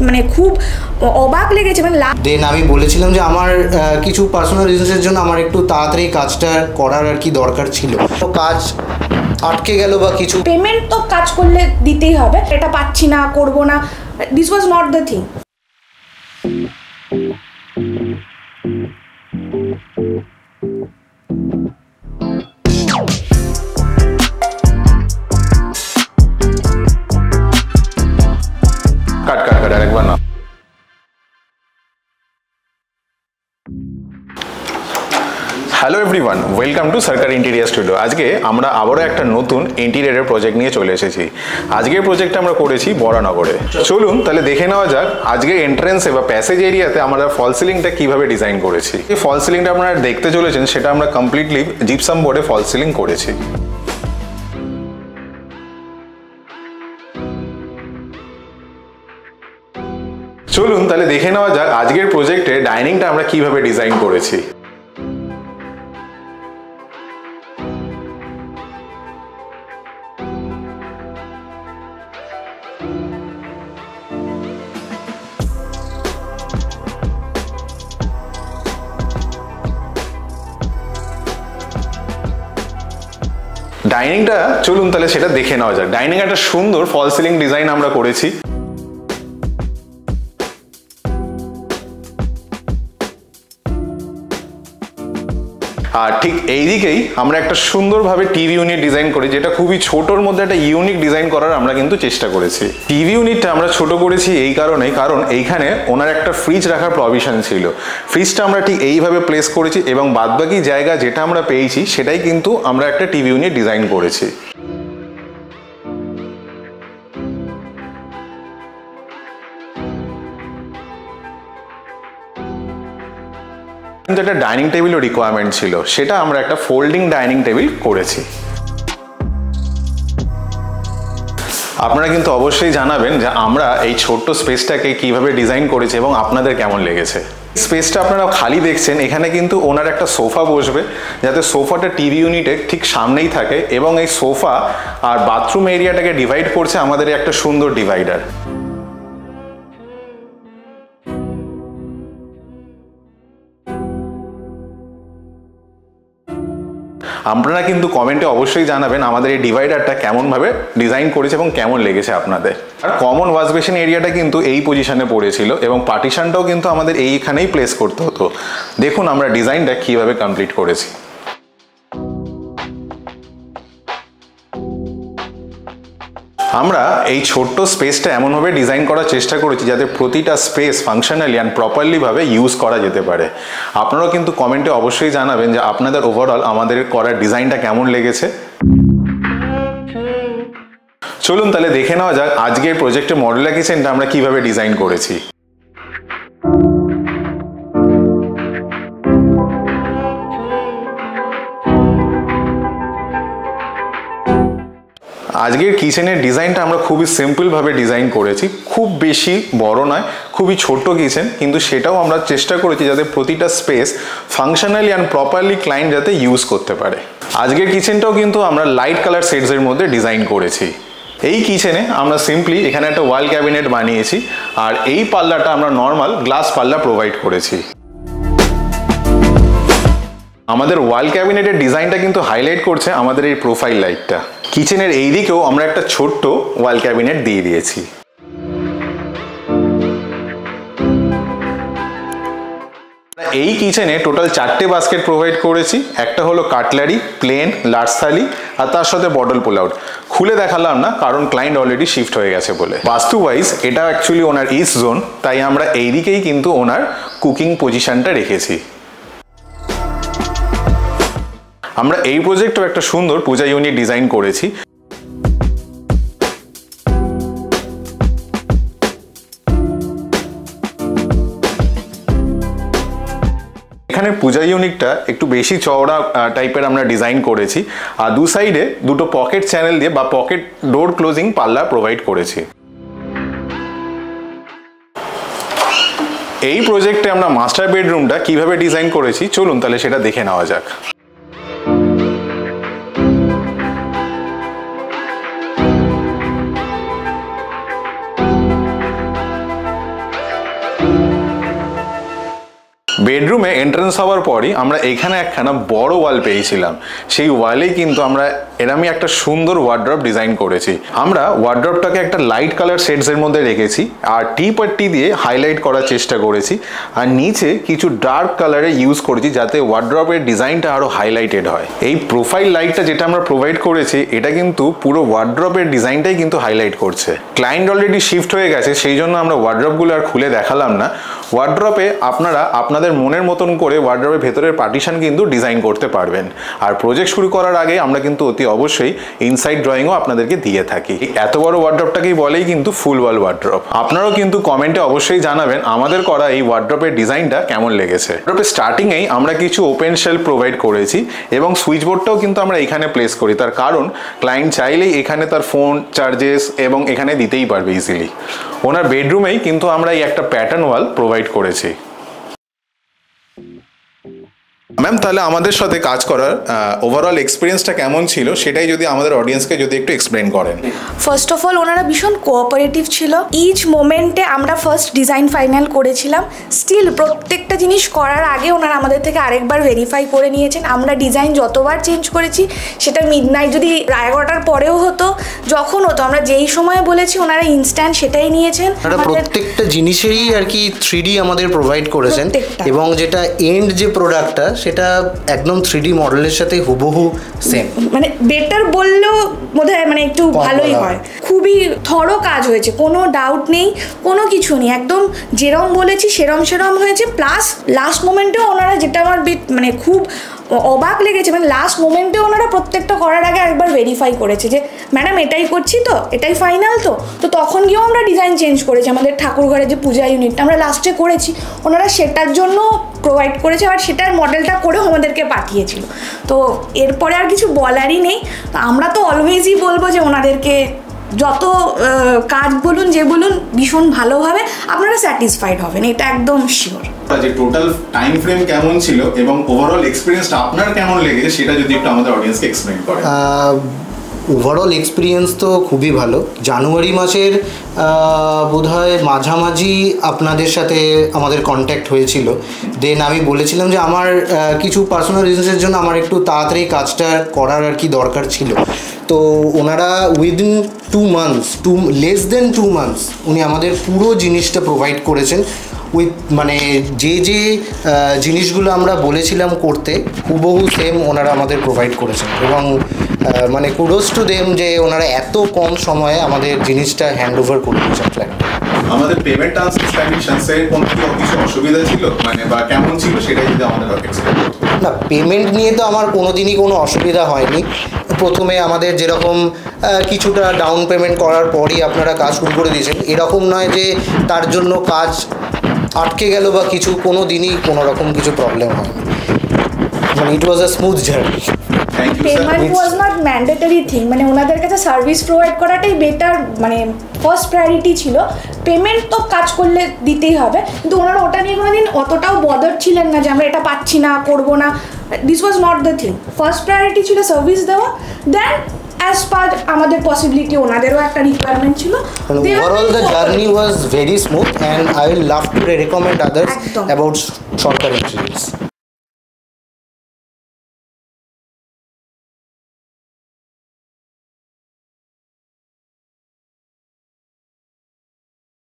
মানে খুব অবাক লেগেছে। মানে দেন আমি বলেছিলাম যে আমার কিছু পার্সোনাল রিজনসের জন্য আমার একটু তাড়াতাড়ি কাজটা করার আর কি দরকার ছিল, তো কাজ আটকে গেল বা কিছু। পেমেন্ট তো কাজ করলে দিতেই হবে, এটা পাচ্ছি না, করবো না, this was not the thing. Cut আরেকবার না। Hello everyone, welcome to Sarkar interior studio. আজকে আমরা আবারও একটা নতুন ইন্টেরিয়ারের প্রজেক্ট নিয়ে চলে এসেছি। আজকের প্রজেক্টটা আমরা করেছি বরানগরে। চলুন তাহলে দেখে নেওয়া যাক আজকে এন্ট্রেন্সে বা প্যাসেজ এরিয়াতে আমরা ফল সিলিংটা কিভাবে ডিজাইন করেছি। এই ফল সিলিংটা আপনারা দেখতে চলেছেন সেটা আমরা কমপ্লিটলি জিপসাম বোর্ডে ফল সিলিং করেছি। চলুন তাহলে দেখে নেওয়া যাক আজকের প্রজেক্টে ডাইনিংটা আমরা কিভাবে ডিজাইন করেছি। ডাইনিংটা চলুন তাহলে সেটা দেখে নেওয়া যাক। ডাইনিং একটা সুন্দর ফল সিলিং ডিজাইন আমরা করেছি। আর ঠিক এই দিকেই আমরা একটা সুন্দরভাবে টিভি ইউনিট ডিজাইন করি, যেটা খুবই ছোটোর মধ্যে একটা ইউনিক ডিজাইন করার আমরা কিন্তু চেষ্টা করেছি। টিভি ইউনিটটা আমরা ছোট করেছি এই কারণে, কারণ এইখানে ওনার একটা ফ্রিজ রাখার প্রভিশন ছিল। ফ্রিজটা আমরা ঠিক এইভাবে প্লেস করেছি এবং বাদবাকি জায়গা যেটা আমরা পেয়েছি সেটাই কিন্তু আমরা একটা টিভি ইউনিট ডিজাইন করেছি। কিন্তু একটা ডাইনিং টেবিলও রিকোয়ারমেন্ট ছিল, সেটা আমরা একটা ফোল্ডিং ডাইনিং টেবিল করেছি। আপনারা কিন্তু অবশ্যই জানাবেন যে আমরা এই ছোট্ট স্পেসটাকে কিভাবে ডিজাইন করেছি এবং আপনাদের কেমন লেগেছে। স্পেসটা আপনারা খালি দেখছেন, এখানে কিন্তু ওনার একটা সোফা বসবে, যাতে সোফাটা টিভি ইউনিটের ঠিক সামনেই থাকে এবং এই সোফা আর বাথরুম এরিয়াটাকে ডিভাইড করছে আমাদের একটা সুন্দর ডিভাইডার। আপনারা কিন্তু কমেন্টে অবশ্যই জানাবেন আমাদের এই ডিভাইডারটা কেমনভাবে ডিজাইন করেছে এবং কেমন লেগেছে আপনাদের। আর কমন ওয়াশ বেসিন এরিয়াটা কিন্তু এই পজিশনে পড়েছিল এবং পার্টিশনটাও কিন্তু আমাদের এইখানেই প্লেস করতে হতো। দেখুন আমরা ডিজাইনটা কীভাবে কমপ্লিট করেছি। আমরা এই ছোট্ট স্পেসটা এমনভাবে ডিজাইন করার চেষ্টা করেছি যাতে প্রতিটা স্পেস ফাংশনালি অ্যান্ড প্রপারলিভাবে ইউজ করা যেতে পারে। আপনারাও কিন্তু কমেন্টে অবশ্যই জানাবেন যে আপনাদের ওভারঅল আমাদের করার ডিজাইনটা কেমন লেগেছে। চলুন তাহলে দেখে নেওয়া যাক আজকের প্রজেক্টের মডুলার কিচেনটা আমরা কিভাবে ডিজাইন করেছি। আজকের কিচেনের ডিজাইনটা আমরা খুবই সিম্পলভাবে ডিজাইন করেছি, খুব বেশি বড় নয়, খুবই ছোট কিচেন, কিন্তু সেটাও আমরা চেষ্টা করেছি যাতে প্রতিটা space functionally and properly client যাতে ইউজ করতে পারে। আজকের কিচেনটাও কিন্তু আমরা লাইট কালার শেডসের মধ্যে ডিজাইন করেছি। এই কিচেনে আমরা সিম্পলি এখানে একটা ওয়াল ক্যাবিনেট বানিয়েছি আর এই পাল্লাটা আমরা নর্মাল গ্লাস পাল্লা প্রোভাইড করেছি। আমাদের ওয়াল ক্যাবিনেটের ডিজাইনটা কিন্তু হাইলাইট করছে আমাদের এই প্রোফাইল লাইটটা। কিচেনের এই দিকেও আমরা একটা ছোট্ট ওয়াল ক্যাবিনেট দিয়ে দিয়েছি। এই কিচেনে টোটাল 4টে বাস্কেট প্রোভাইড করেছি। একটা হলো কাটলারি, প্লেন, লার্জ থালি আর তার সাথে বটল পুল আউট। খুলে দেখালাম না কারণ ক্লায়েন্ট অলরেডি শিফট হয়ে গেছে বলে। বাস্তু ওয়াইজ এটা অ্যাকচুয়ালি ওনার ইস্ট জোন, তাই আমরা এই দিকেই কিন্তু ওনার কুকিং পজিশনটা রেখেছি। আমরা এই প্রজেক্টেও একটা সুন্দর পূজা ইউনিট ডিজাইন করেছি। এখানে পূজা ইউনিটটা একটু বেশি চওড়া টাইপের আমরা ডিজাইন করেছি আর দু সাইডে দুটো পকেট চ্যানেল দিয়ে বা পকেট ডোর ক্লোজিং পাল্লা প্রোভাইড করেছি। এই প্রজেক্টে আমরা মাস্টার বেডরুমটা কিভাবে ডিজাইন করেছি চলুন তাহলে সেটা দেখে নেওয়া যাক। বেডরুমে এন্ট্রান্স হওয়ার পরই আমরা এখানে একখানা বড় ওয়াল পেয়েছিলাম। সেই ওয়ালেই কিন্তু আমরা এরমই একটা সুন্দর ওয়ার্ড্রপ ডিজাইন করেছি। আমরা ওয়ার্ড্রপটাকে একটা লাইট কালার শেডসের মধ্যে রেখেছি আর টি পাট্টি দিয়ে হাইলাইট করার চেষ্টা করেছি, আর নিচে কিছু ডার্ক কালারে ইউজ করেছি যাতে ওয়ার্ড্রপের ডিজাইনটা আরো হাইলাইটেড হয়। এই প্রোফাইল লাইটটা যেটা আমরা প্রোভাইড করেছি এটা কিন্তু পুরো ওয়ার্ড্রপের ডিজাইনটাই কিন্তু হাইলাইট করছে। ক্লায়েন্ট অলরেডি শিফট হয়ে গেছে, সেই জন্য আমরা ওয়ার্ড্রপগুলো আর খুলে দেখালাম না। ওয়ার্ড্রপে আপনারা আপনাদের মনের মতন করে ওয়ার্ড্রপের ভেতরের পার্টিশন কিন্তু ডিজাইন করতে পারবেন। আর প্রজেক্ট শুরু করার আগে আমরা কিন্তু অতি অবশ্যই ইনসাইড ড্রয়িংও আপনাদেরকে দিয়ে থাকি। এত বড় ওয়ার্ড্রপটাকেই বলেই কিন্তু ফুল ওয়াল ওয়ার্ড্রপ। আপনারাও কিন্তু কমেন্টে অবশ্যই জানাবেন আমাদের করা এই ওয়ার্ড্রপের ডিজাইনটা কেমন লেগেছে। ওয়ার্ড্রপের স্টার্টিংয়েই আমরা কিছু ওপেন শেলফ প্রোভাইড করেছি এবং সুইচ বোর্ডটাও কিন্তু আমরা এখানে প্লেস করি, তার কারণ ক্লায়েন্ট চাইলেই এখানে তার ফোন চার্জেস এবং এখানে দিতেই পারবে ইজিলি। ওনার বেডরুমেই কিন্তু আমরা এই একটা প্যাটার্ন ওয়াল প্রোভাইড করেছি। ম্যাম, তাহলে আমাদের সাথে কাজ করার ওভারঅল এক্সপিরিয়েন্সটা কেমন ছিল সেটাই যদি আমাদের অডিয়েন্সকে যদি একটু এক্সপ্লেন করেন। ফার্স্ট অফ অল ওনারা ভীষণ কোঅপারেটিভ ছিল। ইচ মোমেন্টে আমরা ফার্স্ট ডিজাইন ফাইনাল করেছিলাম, স্টিল প্রত্যেকটা জিনিস করার আগে ওনারা আমাদের থেকে আরেকবার ভেরিফাই করে নিয়েছেন। আমরা ডিজাইন যতবার চেঞ্জ করেছি, সেটা মিডনাইট যদি 11টার পরেও হতো, যখন হতো আমরা যেই সময় বলেছি ওনারা ইনস্ট্যান্ট সেটাই নিয়েছেন। প্রত্যেকটা জিনিসেরই আর কি 3D আমাদের প্রোভাইড করেছেন এবং যেটা এন্ড যে প্রোডাক্টটা সেটা একদম 3D মডেলের সাথে হুবহু সেম, মানে বেটার বললেও বোধহয় মানে একটু ভালোই হয়। খুবই থরো কাজ হয়েছে, কোনো ডাউট নেই, কোনো কিছু নেই, একদম যেরম বলেছি সেরম হয়েছে। প্লাস লাস্ট মোমেন্টেও ওনারা, যেটা আমার মানে খুব অবাক লেগেছে, মানে লাস্ট মোমেন্টে ওনারা প্রত্যেকটা করার আগে একবার ভেরিফাই করেছে যে ম্যাডাম এটাই করছি তো, এটাই ফাইনাল তো তখন গিয়েও আমরা ডিজাইন চেঞ্জ করেছি। আমাদের ঠাকুর ঘরে যে পূজা ইউনিটটা আমরা লাস্টে করেছি, ওনারা সেটার জন্য প্রোভাইড করেছে আর সেটার মডেলটা করেও আমাদেরকে পাঠিয়েছিল। তো এরপরে আর কিছু বলারই নেই। আমরা তো অলওয়েজই বলবো যে ওনাদেরকে যত কাজ বলুন যে বলুন ভীষণ ভালোভাবে আপনারা স্যাটিসফাইড হবেন, এটা একদম শিওর। যে টোটাল টাইম ফ্রেম কেমন ছিল এবং ওভারঅল এক্সপেরিয়েন্সটা আপনার কেমন লেগেছে সেটা যদি একটু আমাদের অডিয়েন্সকে এক্সপ্লেইন করেন। ওভারঅল এক্সপিরিয়েন্স তো খুবই ভালো। জানুয়ারি মাসের বোধহয় মাঝামাঝি আপনাদের সাথে আমাদের কন্ট্যাক্ট হয়েছিল। দেন আমি বলেছিলাম যে আমার কিছু পার্সোনাল রিজনসের জন্য আমার একটু তাড়াতাড়ি কাজটা করার আর কি দরকার ছিল। তো ওনারা within 2 months, less than 2 months উনি আমাদের পুরো জিনিসটা প্রোভাইড করেছেন উইথ মানে যে জিনিসগুলো আমরা বলেছিলাম করতে হুবহু সেম ওনারা আমাদের প্রোভাইড করেছেন এবং মানে কুডোস টু দেম যে ওনারা এত কম সময়ে আমাদের জিনিসটা হ্যান্ড ওভার করে দিয়েছেন ফ্ল্যাটে। আমাদের পেমেন্ট ট্রানজাকশনসে কোনো কিছু অসুবিধা ছিল মানে বা কেমন ছিল সেটাই যদি আমাদের এক্সপ্লেইন করতে। না, পেমেন্ট নিয়ে তো আমার কোনো দিনই কোনো অসুবিধা হয়নি। প্রথমে আমাদের যেরকম কিছুটা ডাউন পেমেন্ট করার পরই আপনারা কাজ শুরু করে দিয়েছেন, এরকম নয় যে তার জন্য কাজ আটকে গেল বা কিছু, কোনো দিনই কোনো রকম কিছু প্রবলেম হয়নি। মানে it was a smooth journey. Payment was not mandatory thing, মানে ওনাদের কাছে সার্ভিস প্রোভাইড করাটাই বেটার, মানে ফার্স্ট প্রায়োরিটি ছিল। পেমেন্ট তো কাজ করলে দিতেই হবে, কিন্তু ওনারা ওটা নিয়ে কোনোদিন অতটাও বদার ছিলেন না যে আমরা এটা পাচ্ছি না, করবো না। This was not the thing. First priority ছিল সার্ভিস দেওয়া, দেন অ্যাজ পার আমাদের পসিবিলিটি ওনাদেরও একটা রিকোয়ারমেন্ট ছিল। Overall the journey was very smooth and I will love to recommend others about সরকারি ইন্স্যুরেন্স।